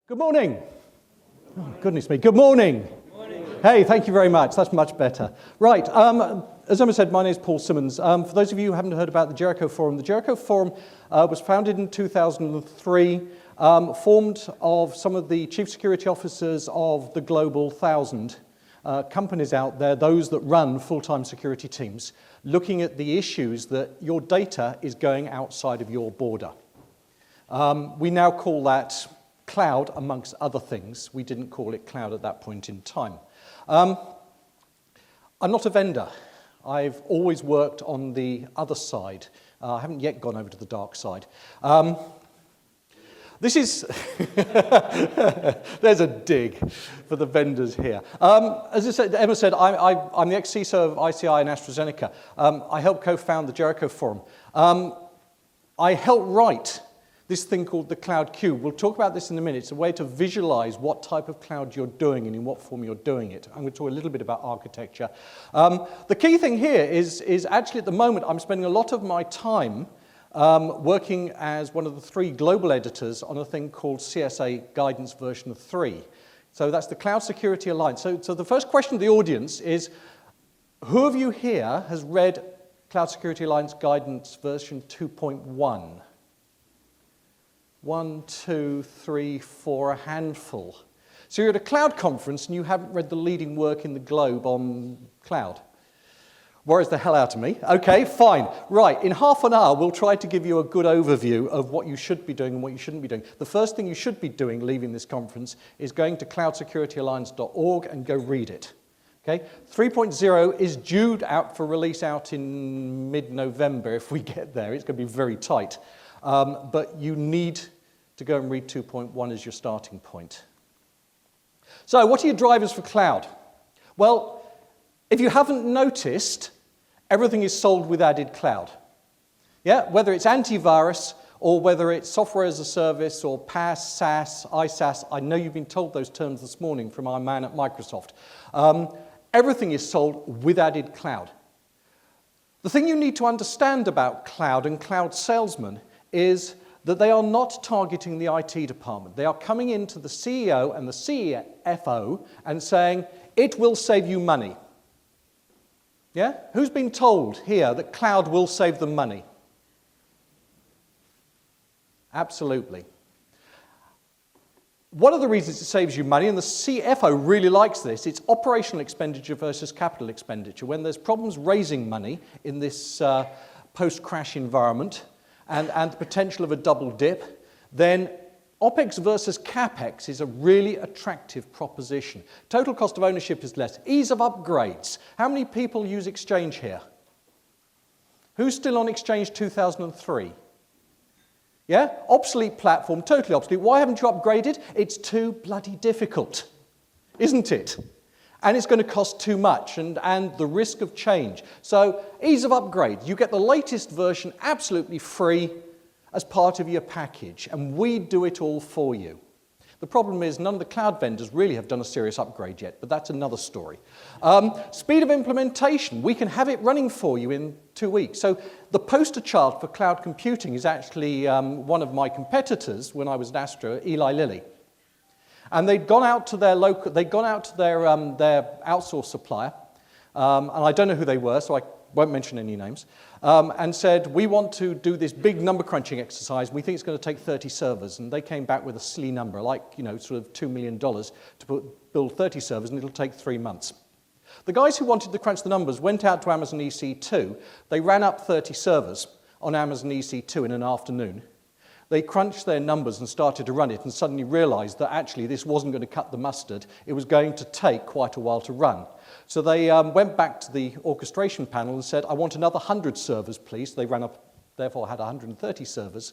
Good morning. Oh, goodness me. Good morning. Good morning. Hey, thank you very much. That's much better. Right. As Emma said, my name is Paul Simmonds. For those of you who haven't heard about the Jericho Forum was founded in 2003, formed of some of the chief security officers of the Global 1,000 companies out there, those that run full-time security teams, looking at the issues that your data is going outside of your border. We now call that cloud, amongst other things. We didn't call it cloud at that point in time. I'm not a vendor. I've always worked on the other side. I haven't yet gone over to the dark side. This is, there's a dig for the vendors here. As I said, Emma said, I'm the ex-CISO of ICI and AstraZeneca. I helped co-found the Jericho Forum. I helped write this thing called the Cloud Cube. We'll talk about this in a minute. It's a way to visualize what type of cloud you're doing and in what form you're doing it. I'm going to talk a little bit about architecture. The key thing here is actually at the moment I'm spending a lot of my time working as one of the 3 global editors on a thing called CSA Guidance version 3. So that's the Cloud Security Alliance. So the first question of the audience is, who of you here has read Cloud Security Alliance Guidance version 2.1? 1, 2, 3, 4, a handful. So you're at a cloud conference and you haven't read the leading work in the globe on cloud. Worries the hell out of me. Okay, fine. Right, in half an hour, we'll try to give you a good overview of what you should be doing and what you shouldn't be doing. The first thing you should be doing leaving this conference is going to cloudsecurityalliance.org and go read it. Okay, 3.0 is due out for release out in mid-November if we get there. It's going to be very tight. But you need to go and read 2.1 as your starting point. So what are your drivers for cloud? Well, if you haven't noticed, everything is sold with added cloud. Yeah, whether it's antivirus or whether it's software as a service or PaaS, SaaS, ISaaS, I know you've been told those terms this morning from our man at Microsoft. Everything is sold with added cloud. The thing you need to understand about cloud and cloud salesmen is that they are not targeting the IT department. They are coming into the CEO and the CFO and saying, it will save you money. Yeah? Who's been told here that cloud will save them money? Absolutely. One of the reasons it saves you money, and the CFO really likes this, it's operational expenditure versus capital expenditure. When there's problems raising money in this post-crash environment, and the potential of a double dip, then OPEX versus CAPEX is a really attractive proposition. Total cost of ownership is less. Ease of upgrades. How many people use Exchange here? Who's still on Exchange 2003? Yeah? Obsolete platform, totally obsolete. Why haven't you upgraded? It's too bloody difficult, isn't it? And it's going to cost too much, and the risk of change. So ease of upgrade. You get the latest version absolutely free as part of your package, and we do it all for you. The problem is none of the cloud vendors really have done a serious upgrade yet, but that's another story. Speed of implementation. We can have it running for you in 2 weeks. So the poster child for cloud computing is actually one of my competitors when I was at Astra, Eli Lilly. And they'd gone out to their outsourced supplier, and I don't know who they were, so I won't mention any names, and said, we want to do this big number crunching exercise. We think it's going to take 30 servers. And they came back with a silly number, like, sort of $2 million to build 30 servers, and it'll take 3 months. The guys who wanted to crunch the numbers went out to Amazon EC2. They ran up 30 servers on Amazon EC2 in an afternoon. They crunched their numbers and started to run it and suddenly realized that actually this wasn't going to cut the mustard. It was going to take quite a while to run. So they went back to the orchestration panel and said, I want another 100 servers, please. They ran up, therefore had 130 servers,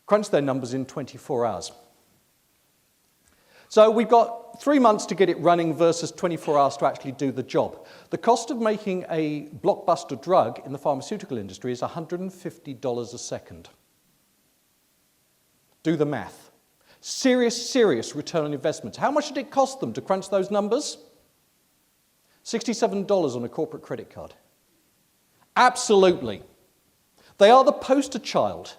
crunched their numbers in 24 hours. So we've got 3 months to get it running versus 24 hours to actually do the job. The cost of making a blockbuster drug in the pharmaceutical industry is $150 a second. Do the math. Serious return on investment. How much did it cost them to crunch those numbers? $67 on a corporate credit card. Absolutely. They are the poster child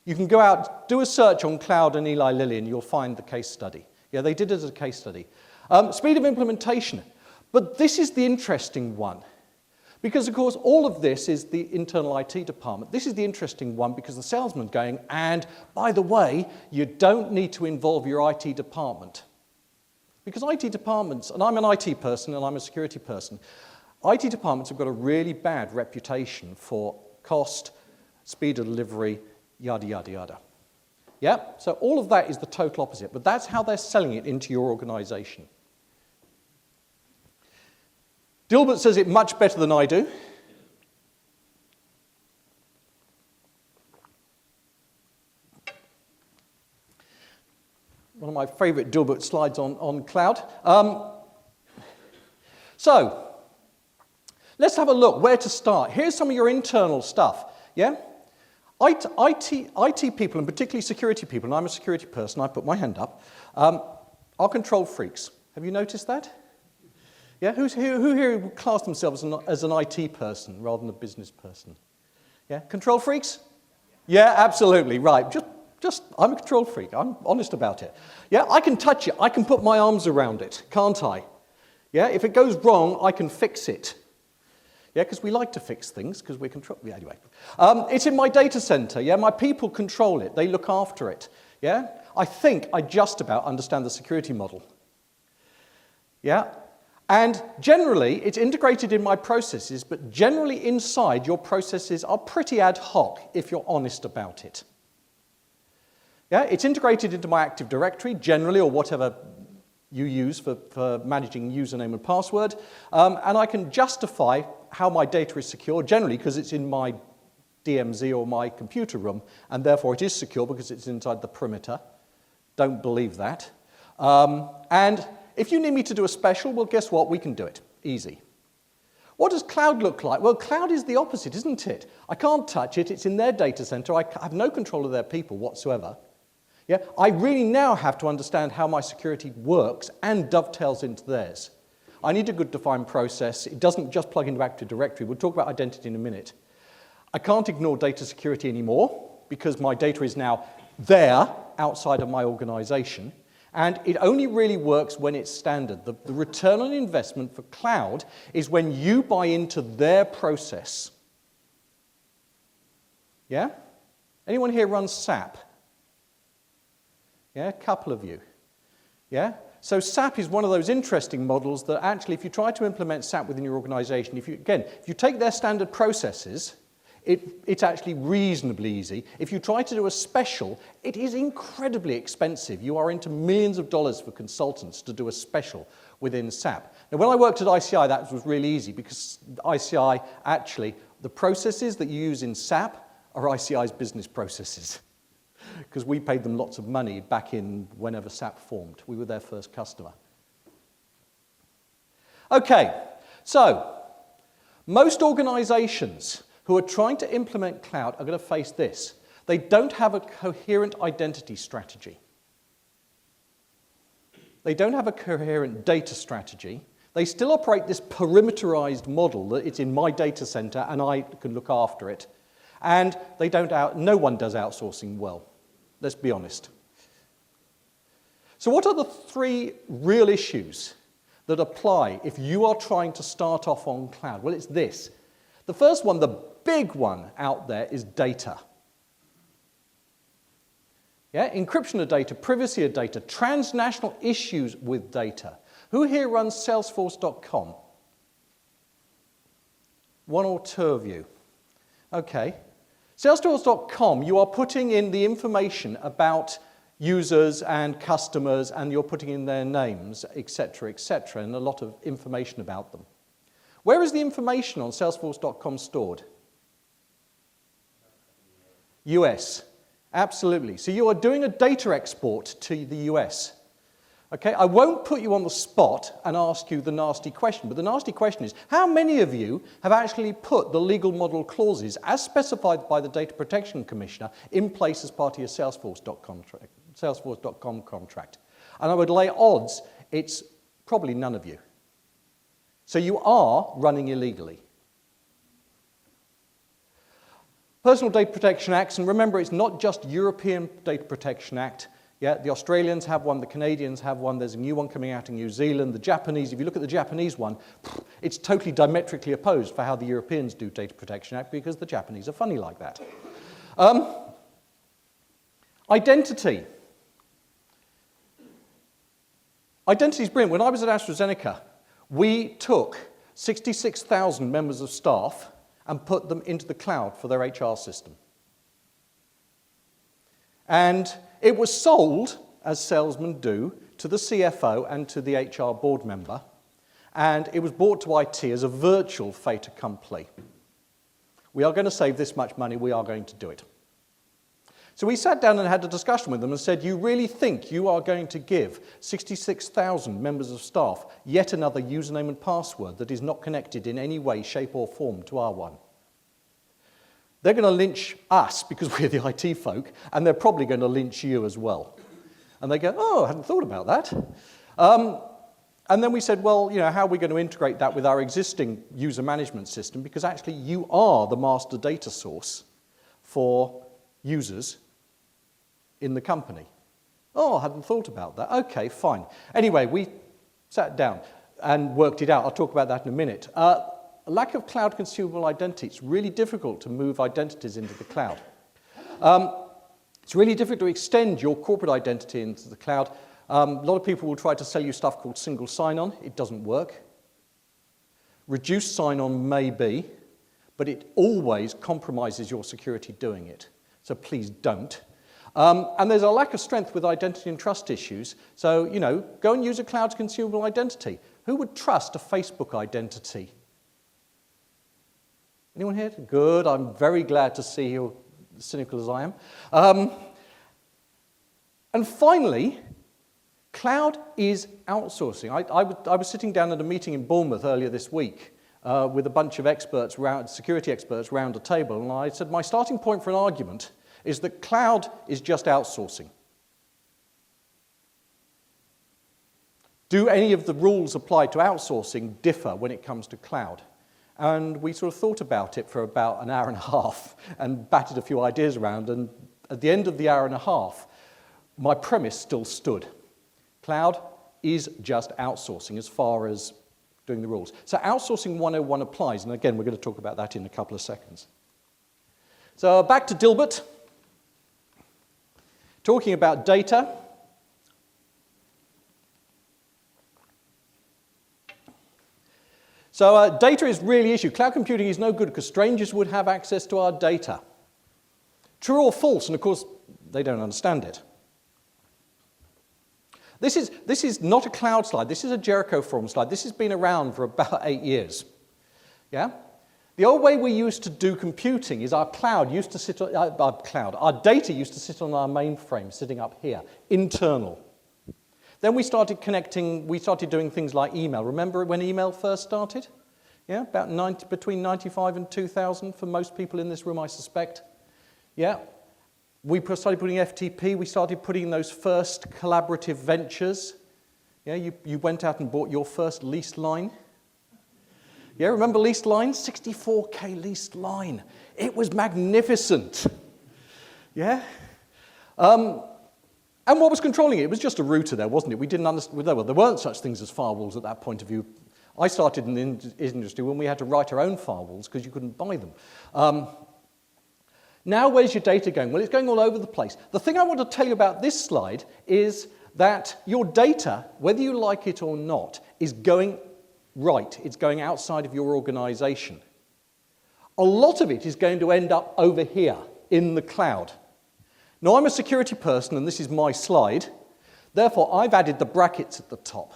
You can go out, do a search on Cloud and Eli Lilly, and you'll find the case study. Yeah, they did it as a case study. Speed of implementation. But this is the interesting one. Because, of course, all of this is the internal IT department. This is the interesting one because the salesman's going, and by the way, you don't need to involve your IT department. Because IT departments, and I'm an IT person and I'm a security person, IT departments have got a really bad reputation for cost, speed of delivery, yada, yada, yada. Yeah? So all of that is the total opposite, but that's how they're selling it into your organization. Dilbert says it much better than I do. One of my favorite Dilbert slides on cloud. So, let's have a look where to start. Here's some of your internal stuff. Yeah? IT people, and particularly security people, and I'm a security person, I put my hand up, are control freaks. Have you noticed that? Yeah, who here would class themselves as an IT person rather than a business person? Yeah, control freaks? Yeah, absolutely, right. Just, I'm a control freak. I'm honest about it. Yeah, I can touch it. I can put my arms around it, can't I? Yeah, if it goes wrong, I can fix it. Yeah, because we like to fix things because we're control. Yeah, anyway, it's in my data center. Yeah, my people control it. They look after it. Yeah, I think I just about understand the security model. Yeah. And generally, it's integrated in my processes, but generally inside, your processes are pretty ad hoc, if you're honest about it. Yeah, it's integrated into my Active Directory, generally, or whatever you use for managing username and password. And I can justify how my data is secure, generally, because it's in my DMZ or my computer room, and therefore it is secure because it's inside the perimeter. Don't believe that. And if you need me to do a special, well, guess what? We can do it. Easy. What does cloud look like? Well, cloud is the opposite, isn't it? I can't touch it. It's in their data center. I have no control of their people whatsoever. Yeah? I really now have to understand how my security works and dovetails into theirs. I need a good defined process. It doesn't just plug into Active Directory. We'll talk about identity in a minute. I can't ignore data security anymore because my data is now there outside of my organization. And it only really works when it's standard. The return on investment for cloud is when you buy into their process. Yeah? Anyone here runs SAP? Yeah, a couple of you. Yeah? So SAP is one of those interesting models that actually, if you try to implement SAP within your organization, if you take their standard processes, it's actually reasonably easy. If you try to do a special, it is incredibly expensive. You are into millions of dollars for consultants to do a special within SAP. Now, when I worked at ICI, that was really easy because ICI, actually, the processes that you use in SAP are ICI's business processes because we paid them lots of money back in whenever SAP formed. We were their first customer. Okay, so most organizations who are trying to implement cloud are going to face this. They don't have a coherent identity strategy. They don't have a coherent data strategy. They still operate this perimeterized model that it's in my data center and I can look after it. And they no one does outsourcing well. Let's be honest. So what are the three real issues that apply if you are trying to start off on cloud? Well, it's this. The first one, the big one out there, is data. Yeah, encryption of data, privacy of data, transnational issues with data. Who here runs Salesforce.com? One or two of you. Okay. Salesforce.com, you are putting in the information about users and customers, and you're putting in their names, etc., and a lot of information about them. Where is the information on Salesforce.com stored? US. Absolutely. So you are doing a data export to the US. Okay, I won't put you on the spot and ask you the nasty question, but the nasty question is, how many of you have actually put the legal model clauses as specified by the Data Protection Commissioner in place as part of your Salesforce.com contract? And I would lay odds it's probably none of you. So you are running illegally. Personal Data Protection Acts, and remember, it's not just European Data Protection Act. Yeah, the Australians have one, the Canadians have one, there's a new one coming out in New Zealand. The Japanese, if you look at the Japanese one, it's totally diametrically opposed for how the Europeans do Data Protection Act because the Japanese are funny like that. Identity. Identity is brilliant. When I was at AstraZeneca, we took 66,000 members of staff and put them into the cloud for their HR system. And it was sold, as salesmen do, to the CFO and to the HR board member, and it was brought to IT as a virtual fait accompli. We are going to save this much money, we are going to do it. So we sat down and had a discussion with them and said, you really think you are going to give 66,000 members of staff yet another username and password that is not connected in any way, shape or form to our one? They're going to lynch us because we're the IT folk, and they're probably going to lynch you as well. And they go, oh, I hadn't thought about that. And then we said, well, you know, how are we going to integrate that with our existing user management system? Because actually you are the master data source for users in the company. Oh, I hadn't thought about that. Okay, fine. Anyway, we sat down and worked it out. I'll talk about that in a minute. Lack of cloud consumable identity. It's really difficult to move identities into the cloud. It's really difficult to extend your corporate identity into the cloud. A lot of people will try to sell you stuff called single sign-on. It doesn't work. Reduced sign-on may be, but it always compromises your security doing it. So please don't. And there's a lack of strength with identity and trust issues. So, you know, go and use a cloud consumable identity. Who would trust a Facebook identity? Anyone here? Good. I'm very glad to see you as cynical as I am. And finally, cloud is outsourcing. I was sitting down at a meeting in Bournemouth earlier this week with a bunch of experts, security experts, around a table, and I said my starting point for an argument is that cloud is just outsourcing. Do any of the rules applied to outsourcing differ when it comes to cloud? And we sort of thought about it for about an hour and a half and batted a few ideas around, and at the end of the hour and a half, my premise still stood. Cloud is just outsourcing as far as doing the rules. So outsourcing 101 applies, and again, we're going to talk about that in a couple of seconds. So back to Dilbert. Talking about data. So data is really an issue. Cloud computing is no good because strangers would have access to our data. True or false? And of course, they don't understand it. This is not a cloud slide. This is a Jericho forum slide. This has been around for about 8 years. Yeah? The old way we used to do computing is our cloud used to sit on our data used to sit on our mainframe, sitting up here, internal. Then we started doing things like email. Remember when email first started? Yeah, about between 95 and 2000 for most people in this room, I suspect. Yeah. We started putting FTP. We started putting those first collaborative ventures. Yeah, you went out and bought your first leased line. Yeah, remember leased line? 64K leased line. It was magnificent. Yeah? And what was controlling it? It was just a router there, wasn't it? We didn't understand, well, there weren't such things as firewalls at that point of view. I started in the industry when we had to write our own firewalls because you couldn't buy them. Now, where's your data going? Well, it's going all over the place. The thing I want to tell you about this slide is that your data, whether you like it or not, is going right. It's going outside of your organization. A lot of it is going to end up over here in the cloud. Now, I'm a security person, and this is my slide. Therefore, I've added the brackets at the top.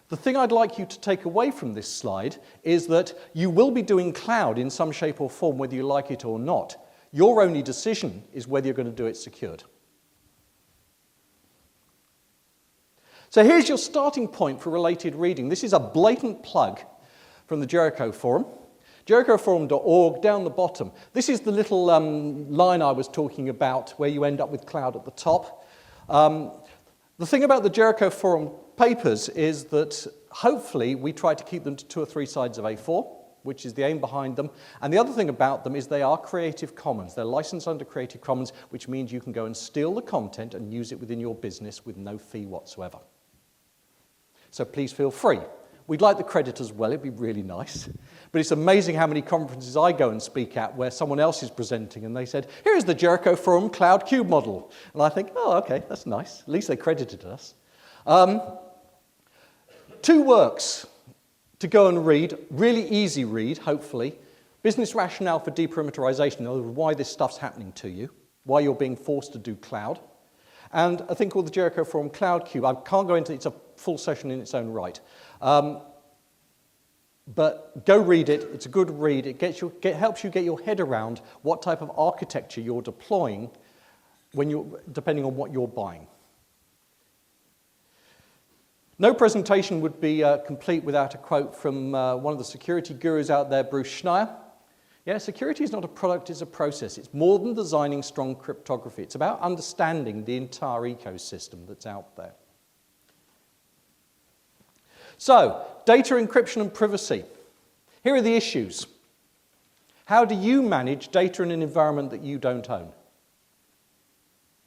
The thing I'd like you to take away from this slide is that you will be doing cloud in some shape or form, whether you like it or not. Your only decision is whether you're going to do it secured. So here's your starting point for related reading. This is a blatant plug from the Jericho forum. JerichoForum.org, down the bottom. This is the little line I was talking about where you end up with cloud at the top. The thing about the Jericho forum papers is that hopefully we try to keep them to 2 or 3 sides of A4. which is the aim behind them. And the other thing about them is they are Creative Commons. They're licensed under Creative Commons, which means you can go and steal the content and use it within your business with no fee whatsoever. So please feel free. We'd like the credit as well, it'd be really nice. But it's amazing how many conferences I go and speak at where someone else is presenting and they said, here's the Jericho Forum Cloud Cube model. And I think, oh, okay, that's nice. At least they credited us. 2 works to go and read, really easy read, hopefully. Business Rationale for Deperimeterization, in other words, why this stuff's happening to you, why you're being forced to do cloud. And a thing called the Jericho Forum Cloud Cube. I can't go into it, it's a full session in its own right. But go read it, it's a good read. It helps you get your head around what type of architecture you're deploying depending on what you're buying. No presentation would be complete without a quote from one of the security gurus out there, Bruce Schneier. Yeah, security is not a product, it's a process. It's more than designing strong cryptography. It's about understanding the entire ecosystem that's out there. So, data encryption and privacy. Here are the issues. How do you manage data in an environment that you don't own?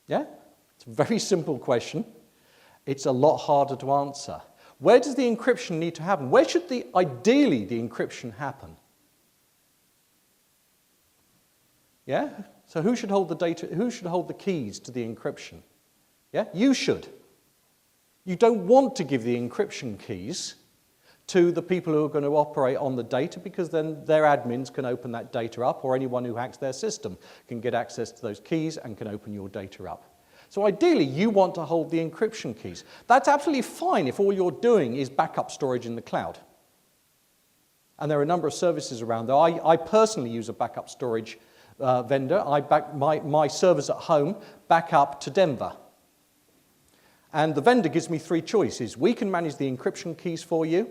Yeah? It's a very simple question. It's a lot harder to answer. Where does the encryption need to happen? Where should ideally the encryption happen? Yeah? So who should hold the data? Who should hold the keys to the encryption? Yeah? You should. You don't want to give the encryption keys to the people who are going to operate on the data because then their admins can open that data up, or anyone who hacks their system can get access to those keys and can open your data up. So ideally, you want to hold the encryption keys. That's absolutely fine if all you're doing is backup storage in the cloud. And there are a number of services around there. I personally use a backup storage vendor. My servers at home back up to Denver. And the vendor gives me 3 choices. We can manage the encryption keys for you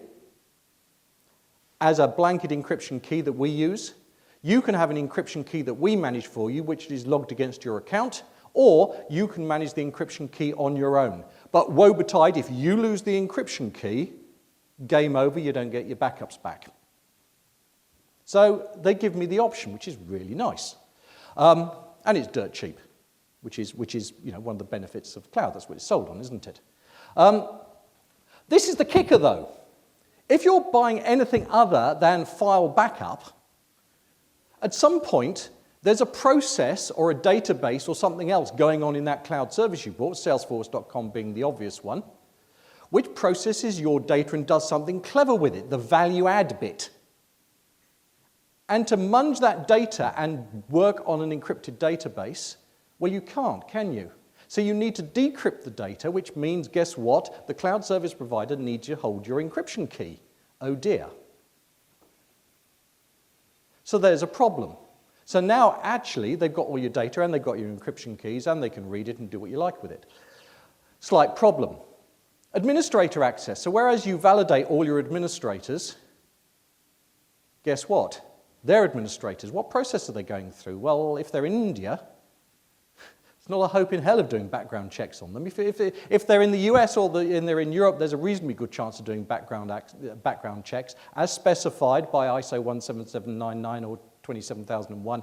as a blanket encryption key that we use. You can have an encryption key that we manage for you, which is logged against your account, or you can manage the encryption key on your own. But woe betide, if you lose the encryption key, game over, you don't get your backups back. So they give me the option, which is really nice. And it's dirt cheap, which is one of the benefits of cloud. That's what it's sold on, isn't it? This is the kicker, though. If you're buying anything other than file backup, at some point, there's a process or a database or something else going on in that cloud service you bought, Salesforce.com being the obvious one, which processes your data and does something clever with it, the value add bit. And to munge that data and work on an encrypted database, well, you can't, can you? So you need to decrypt the data, which means, guess what? The cloud service provider needs to hold your encryption key. Oh dear. So there's a problem. So now, actually, they've got all your data and they've got your encryption keys and they can read it and do what you like with it. Slight problem. Administrator access. So whereas you validate all your administrators, guess what? They're administrators. What process are they going through? Well, if they're in India, it's not a hope in hell of doing background checks on them. If they're in the US or they're in Europe, there's a reasonably good chance of doing background checks as specified by ISO 17799 or 27001.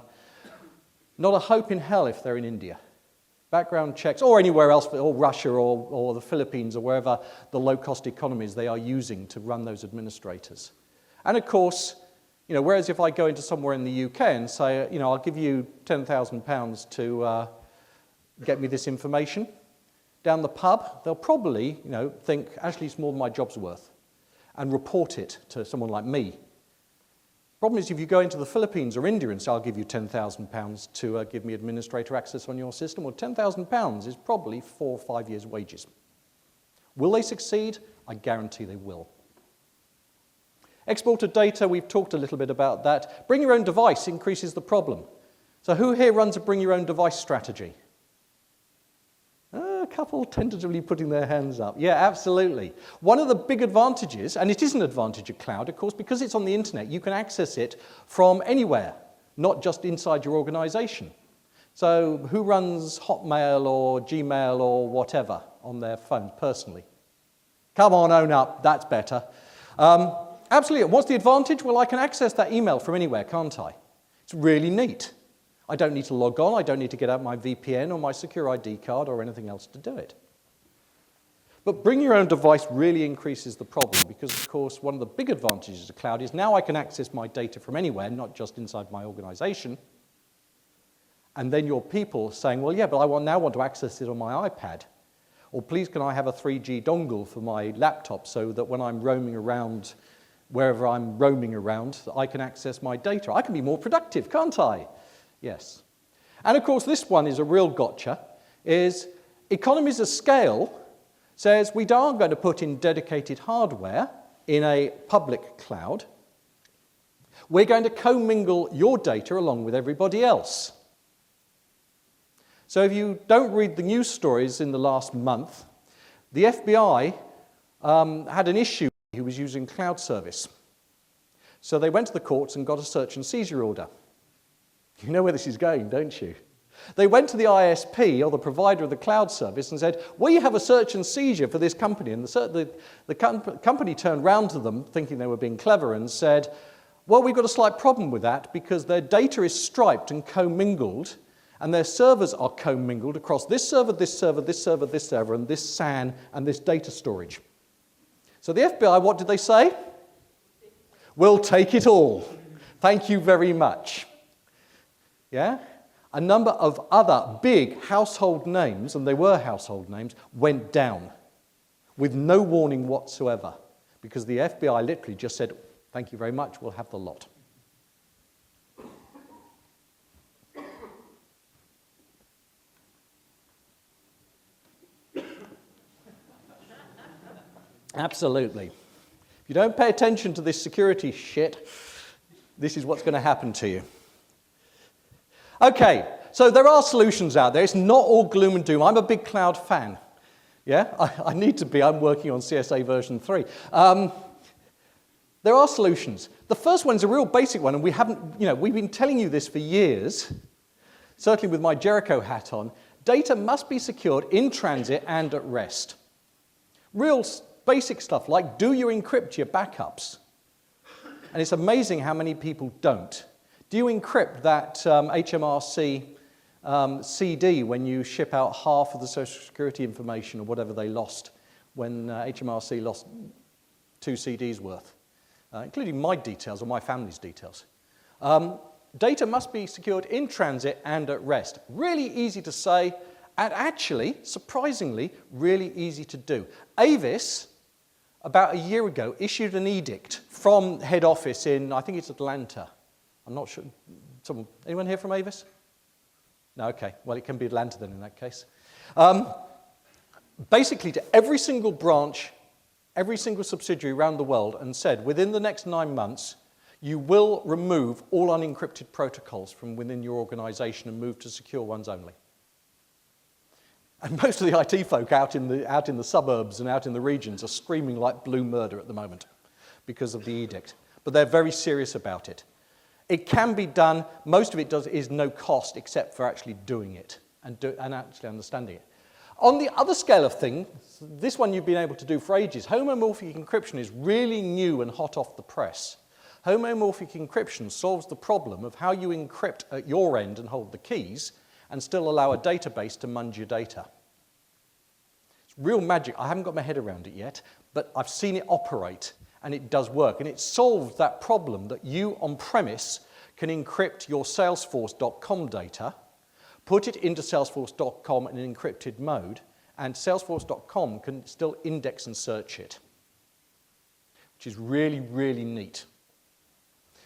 Not a hope in hell if they're in India. Background checks, or anywhere else, or Russia or the Philippines or wherever the low-cost economies they are using to run those administrators. And of course, whereas if I go into somewhere in the UK and say, I'll give you £10,000 to get me this information, down the pub, they'll probably, think, actually it's more than my job's worth, and report it to someone like me. Problem is, if you go into the Philippines or India and say, I'll give you £10,000 to give me administrator access on your system, well, £10,000 is probably 4 or 5 years' wages. Will they succeed? I guarantee they will. Exported data, we've talked a little bit about that. Bring your own device increases the problem. So who here runs a bring your own device strategy? A couple tentatively putting their hands up. Yeah, absolutely. One of the big advantages, and it is an advantage of cloud, of course, because it's on the internet, you can access it from anywhere, not just inside your organization. So who runs Hotmail or Gmail or whatever on their phone personally? Come on, own up, that's better. Absolutely. What's the advantage? Well, I can access that email from anywhere, can't I? It's really neat. I don't need to log on. I don't need to get out my VPN or my secure ID card or anything else to do it. But bring your own device really increases the problem because, of course, one of the big advantages of cloud is now I can access my data from anywhere, not just inside my organization. And then your people saying, well, yeah, but I now want to access it on my iPad. Or please, can I have a 3G dongle for my laptop so that when I'm roaming around, wherever I'm roaming around, I can access my data. I can be more productive, can't I? Yes. And of course, this one is a real gotcha, is economies of scale says we are going to put in dedicated hardware in a public cloud. We're going to commingle your data along with everybody else. So if you don't read the news stories in the last month, the FBI had an issue who was using cloud service. So they went to the courts and got a search and seizure order. You know where this is going, don't you? They went to the ISP, or the provider of the cloud service, and said, we have a search and seizure for this company. And the company turned round to them, thinking they were being clever, and said, well, we've got a slight problem with that because their data is striped and commingled, and their servers are commingled across this server, this server, this server, this server, and this SAN, and this data storage. So the FBI, what did they say? We'll take it all. Thank you very much. Yeah? A number of other big household names, and they were household names, went down with no warning whatsoever because the FBI literally just said, thank you very much, we'll have the lot. Absolutely. If you don't pay attention to this security shit, this is what's going to happen to you. Okay, so there are solutions out there. It's not all gloom and doom. I'm a big cloud fan. Yeah, I need to be. I'm working on CSA version 3. There are solutions. The first one's a real basic one, and we've been telling you this for years, certainly with my Jericho hat on. Data must be secured in transit and at rest. Real basic stuff like, do you encrypt your backups? And it's amazing how many people don't. Do you encrypt that HMRC CD when you ship out half of the Social Security information or whatever they lost when HMRC lost 2 CDs worth, including my details or my family's details? Data must be secured in transit and at rest. Really easy to say, and actually, surprisingly, really easy to do. Avis, about a year ago, issued an edict from head office in, I think it's Atlanta. I'm not sure. Anyone here from Avis? No, okay. Well, it can be Atlanta then in that case. Basically, to every single branch, every single subsidiary around the world, and said, within the next 9 months, you will remove all unencrypted protocols from within your organization and move to secure ones only. And most of the IT folk out in the suburbs and out in the regions are screaming like blue murder at the moment because of the edict. But they're very serious about it. It can be done. Most of it is no cost except for actually doing it and actually understanding it. On the other scale of things, this one you've been able to do for ages, homomorphic encryption is really new and hot off the press. Homomorphic encryption solves the problem of how you encrypt at your end and hold the keys and still allow a database to munge your data. It's real magic. I haven't got my head around it yet, but I've seen it operate. And it does work. And it solved that problem that you on-premise can encrypt your Salesforce.com data, put it into Salesforce.com in an encrypted mode, and Salesforce.com can still index and search it, which is really, really neat.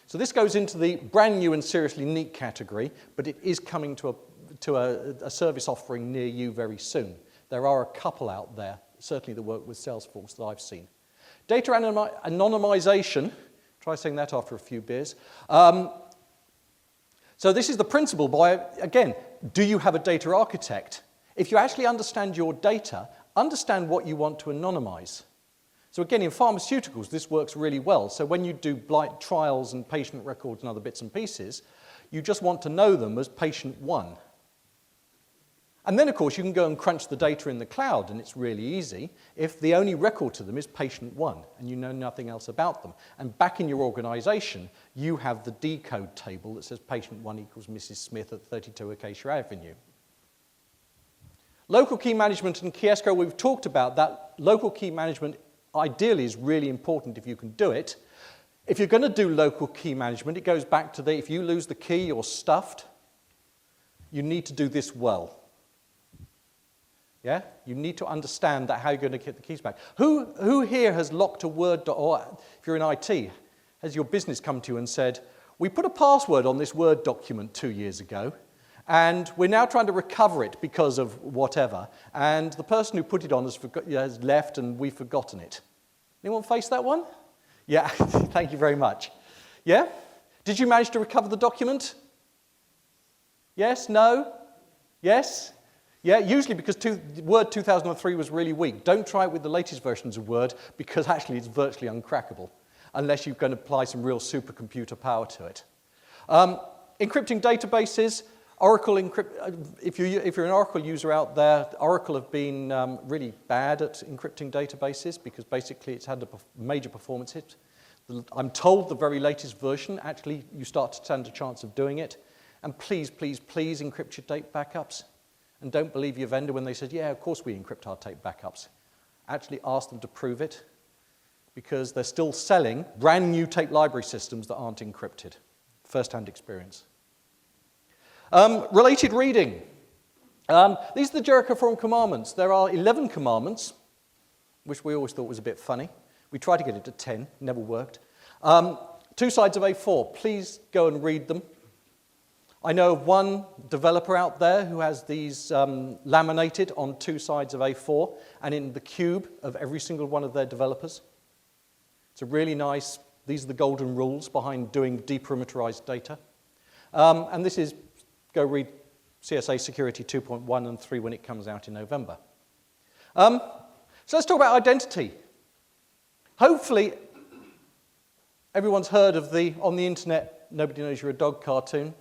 So this goes into the brand new and seriously neat category, but it is coming to a service offering near you very soon. There are a couple out there, certainly that work with Salesforce that I've seen. Data anonymization, try saying that after a few beers. So this is the principle by, again, do you have a data architect? If you actually understand your data, understand what you want to anonymize. So again, in pharmaceuticals, this works really well. So when you do blind trials and patient records and other bits and pieces, you just want to know them as patient 1. And then, of course, you can go and crunch the data in the cloud, and it's really easy if the only record to them is patient 1, and you know nothing else about them. And back in your organization, you have the decode table that says patient 1 equals Mrs. Smith at 32 Acacia Avenue. Local key management and key escrow, we've talked about that. Local key management ideally is really important if you can do it. If you're going to do local key management, it goes back to if you lose the key, you're stuffed. You need to do this well. Yeah? You need to understand that how you're going to get the keys back. Who here has locked a Word, or if you're in IT, has your business come to you and said, we put a password on this Word document 2 years ago, and we're now trying to recover it because of whatever, and the person who put it on has left and we've forgotten it. Anyone face that one? Yeah, thank you very much. Yeah? Did you manage to recover the document? Yes? No? Yes? Yeah, usually because Word 2003 was really weak. Don't try it with the latest versions of Word because actually it's virtually uncrackable unless you're going to apply some real supercomputer power to it. Encrypting databases, Oracle if you're an Oracle user out there, Oracle have been really bad at encrypting databases because basically it's had a major performance hit. I'm told the very latest version, actually you start to stand a chance of doing it. And please, please, please encrypt your tape backups. And don't believe your vendor when they said, yeah, of course we encrypt our tape backups. Actually ask them to prove it because they're still selling brand new tape library systems that aren't encrypted. First-hand experience. Related reading. These are the Jericho Forum commandments. There are 11 commandments, which we always thought was a bit funny. We tried to get it to 10, never worked. 2 sides of A4. Please go and read them. I know of one developer out there who has these laminated on 2 sides of A4 and in the cube of every single one of their developers. It's a really nice, these are the golden rules behind doing deperimeterized data. And this is, go read CSA Security 2.1 and 3 when it comes out in November. So let's talk about identity. Hopefully, everyone's heard of on the internet, Nobody Knows You're a Dog cartoon.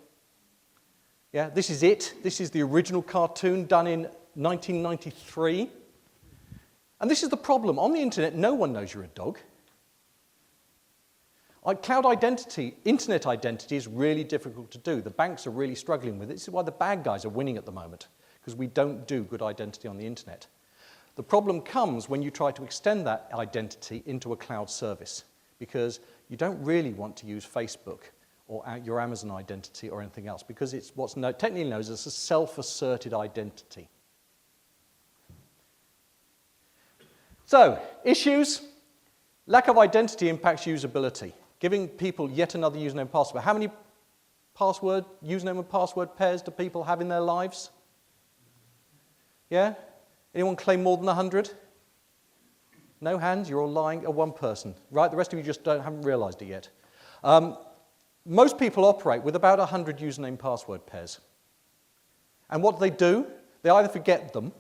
Yeah, this is it. This is the original cartoon done in 1993. And this is the problem. On the internet, no one knows you're a dog. Cloud identity, internet identity is really difficult to do. The banks are really struggling with it. This is why the bad guys are winning at the moment, because we don't do good identity on the internet. The problem comes when you try to extend that identity into a cloud service, because you don't really want to use Facebook or your Amazon identity or anything else, because it's what's technically known as a self-asserted identity. So, issues. Lack of identity impacts usability. Giving people yet another username and password. How many username and password pairs do people have in their lives? Yeah? Anyone claim more than 100? No hands? You're all lying at one person. Right, the rest of you just haven't realized it yet. Most people operate with about 100 username password pairs. And what do? They either forget them,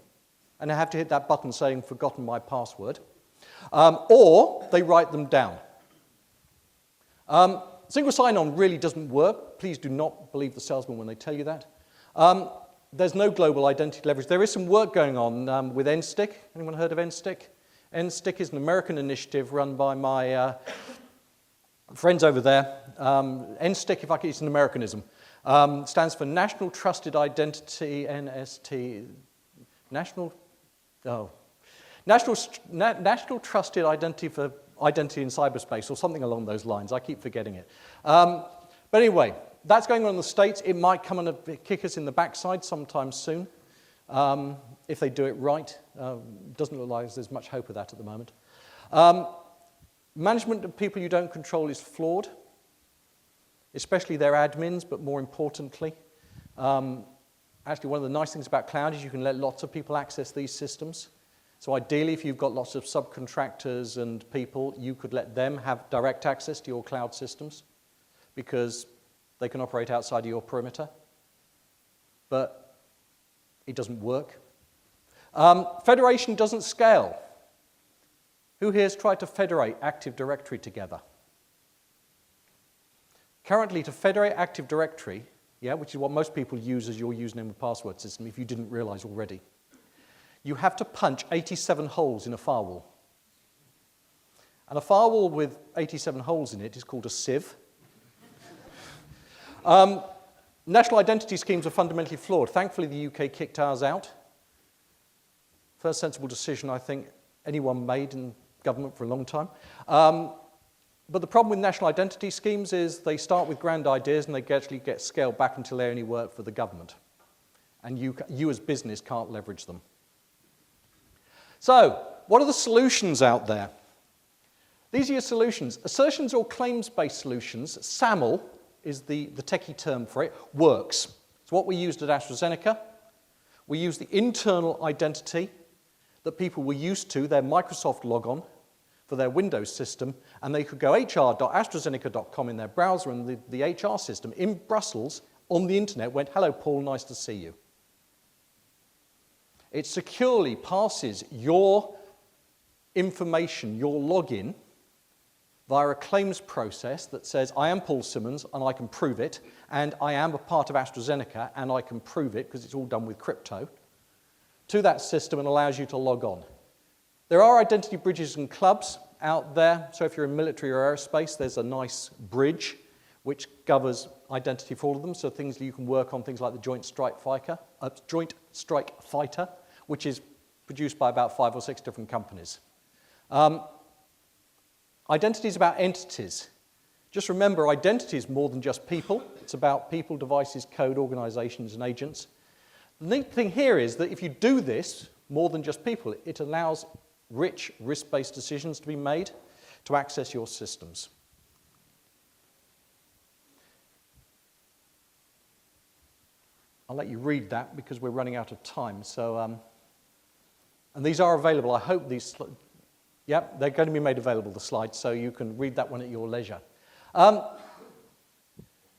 and they have to hit that button saying, forgotten my password, or they write them down. Single sign-on really doesn't work. Please do not believe the salesman when they tell you that. There's no global identity leverage. There is some work going on with NSTIC. Anyone heard of NSTIC? NSTIC is an American initiative run by my friends over there. NSTIC, it's an Americanism, stands for National Trusted Identity, National Trusted Identity for Identity in Cyberspace, or something along those lines. I keep forgetting it. But anyway, that's going on in the States. It might come and kick us in the backside sometime soon, if they do it right. Doesn't look like there's much hope of that at the moment. Management of people you don't control is flawed, especially their admins, but more importantly. Actually, one of the nice things about cloud is you can let lots of people access these systems. So ideally, if you've got lots of subcontractors and people, you could let them have direct access to your cloud systems because they can operate outside of your perimeter. But it doesn't work. Federation doesn't scale. Who here has tried to federate Active Directory together? Currently, to federate Active Directory, yeah, which is what most people use as your username and password system if you didn't realize already. You have to punch 87 holes in a firewall. And a firewall with 87 holes in it is called a sieve. National identity schemes are fundamentally flawed. Thankfully, the UK kicked ours out. First sensible decision I think anyone made in government for a long time. But the problem with national identity schemes is they start with grand ideas and they gradually get scaled back until they only work for the government. And you as business can't leverage them. So, what are the solutions out there? These are your solutions. Assertions or claims-based solutions, SAML is the techie term for it, works. It's what we used at AstraZeneca. We use the internal identity that people were used to, their Microsoft logon, for their Windows system, and they could go hr.astrazeneca.com in their browser, and the HR system in Brussels on the internet went, "Hello, Paul, nice to see you." It securely passes your information, your login, via a claims process that says, "I am Paul Simmonds, and I can prove it, and I am a part of AstraZeneca, and I can prove it," because it's all done with crypto, to that system and allows you to log on. There are identity bridges and clubs out there. So if you're in military or aerospace, there's a nice bridge which governs identity for all of them. So things that you can work on, things like the Joint Strike Fighter, which is produced by about 5 or 6 different companies. Identity is about entities. Just remember, identity is more than just people. It's about people, devices, code, organizations, and agents. The neat thing here is that if you do this, more than just people, it allows rich, risk-based decisions to be made to access your systems. I'll let you read that because we're running out of time. So, and these are available. I hope these, yep, they're going to be made available, the slides, so you can read that one at your leisure.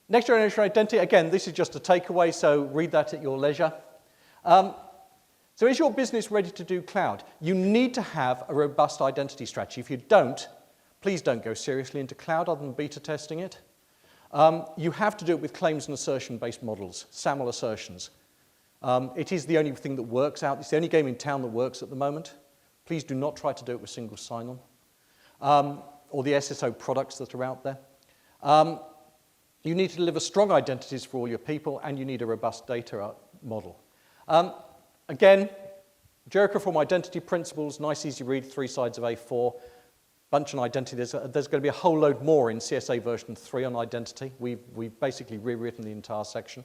Next generation identity, again, this is just a takeaway, so read that at your leisure. So is your business ready to do cloud? You need to have a robust identity strategy. If you don't, please don't go seriously into cloud other than beta testing it. You have to do it with claims and assertion-based models, SAML assertions. It is the only thing that works out. It's the only game in town that works at the moment. Please do not try to do it with single sign-on or the SSO products that are out there. You need to deliver strong identities for all your people, and you need a robust data model. Again, Jericho from Identity Principles, nice easy read, 3 sides of A4, bunch on identity. There's going to be a whole load more in CSA version 3 on identity. We've basically rewritten the entire section.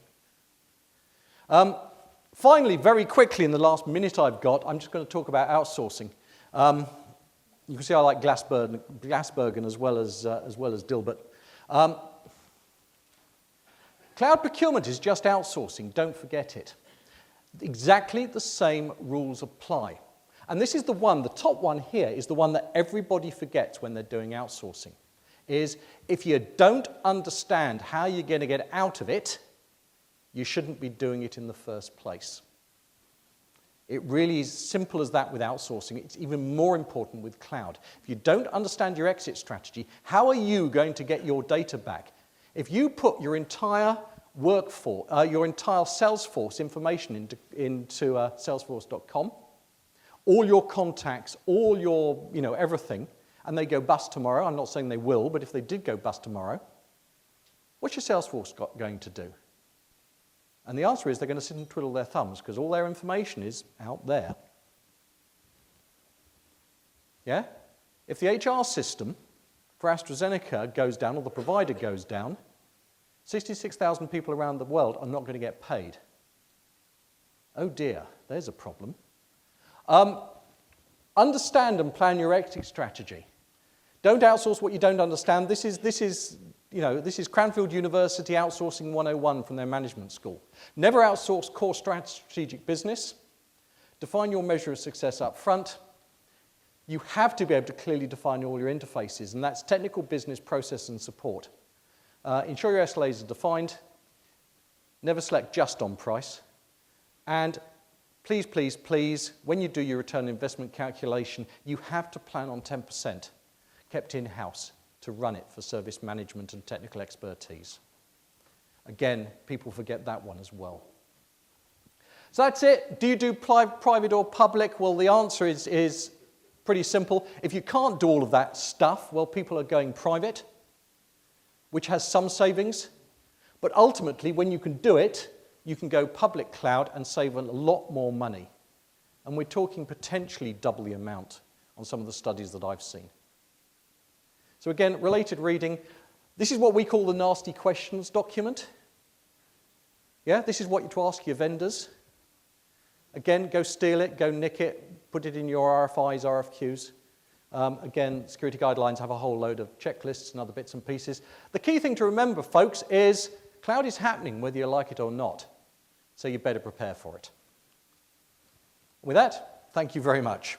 Finally, very quickly in the last minute I've got, I'm just going to talk about outsourcing. You can see I like Glassbergen as well as Dilbert. Cloud procurement is just outsourcing, don't forget it. Exactly the same rules apply. And this is the one, the top one here, is the one that everybody forgets when they're doing outsourcing, is if you don't understand how you're going to get out of it, you shouldn't be doing it in the first place. It really is simple as that with outsourcing. It's even more important with cloud. If you don't understand your exit strategy, how are you going to get your data back? If you put your entire workforce, your entire Salesforce information into Salesforce.com, all your contacts, all your, everything, and they go bust tomorrow, I'm not saying they will, but if they did go bust tomorrow, what's your Salesforce going to do? And the answer is they're going to sit and twiddle their thumbs because all their information is out there. Yeah? If the HR system for AstraZeneca goes down or the provider goes down, 66,000 people around the world are not going to get paid. Oh dear, there's a problem. Understand and plan your exit strategy. Don't outsource what you don't understand. This is Cranfield University Outsourcing 101 from their management school. Never outsource core strategic business. Define your measure of success up front. You have to be able to clearly define all your interfaces, and that's technical, business, process, and support. Ensure your SLAs are defined. Never select just on price. And please, please, please, when you do your return on investment calculation, you have to plan on 10% kept in-house to run it for service management and technical expertise. Again, people forget that one as well. So that's it. Do you do private or public? Well, the answer is pretty simple. If you can't do all of that stuff, well, people are going private, which has some savings. But ultimately, when you can do it, you can go public cloud and save a lot more money. And we're talking potentially double the amount on some of the studies that I've seen. So again, related reading. This is what we call the nasty questions document. Yeah, this is what you to ask your vendors. Again, go steal it, go nick it, put it in your RFIs, RFQs. Again, security guidelines have a whole load of checklists and other bits and pieces. The key thing to remember, folks, is cloud is happening whether you like it or not. So you better prepare for it. With that, thank you very much.